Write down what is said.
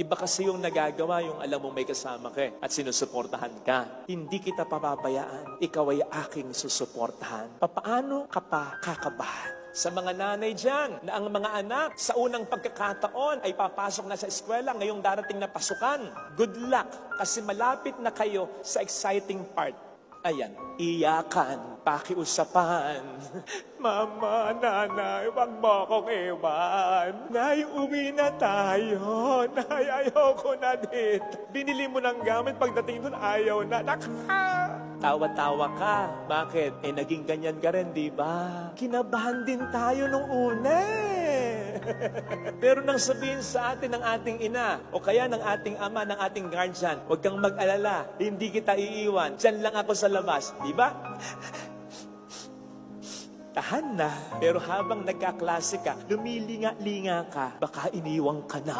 Iba kasi yung nagagawa yung alam mong may kasama ka at sinusuportahan ka. Hindi kita pababayaan. Ikaw ay aking susuportahan. Papaano ka pa kakabahan? Sa mga nanay dyan, na ang mga anak sa unang pagkakataon ay papasok na sa eskwela ngayong darating na pasukan. Good luck kasi malapit na kayo sa exciting part. Ayan, iyakan, pakiusapan. Mama, nanay, wag mo akong iwan. Nay, uwi na tayo. Nay, ayoko na dito. Binili mo ng gamit, pagdating doon ayaw na. Tawa-tawa ka. Bakit? Naging ganyan ka rin, di ba? Kinabahan din tayo nung una. Pero nang sabihin sa atin ng ating ina, o kaya ng ating ama, ng ating guardian, huwag kang mag-alala, hindi kita iiwan. Diyan lang ako sa labas. Di ba? Tahan na. Pero habang nagkaklase ka, lumilinga-linga ka, baka iniwang ka na.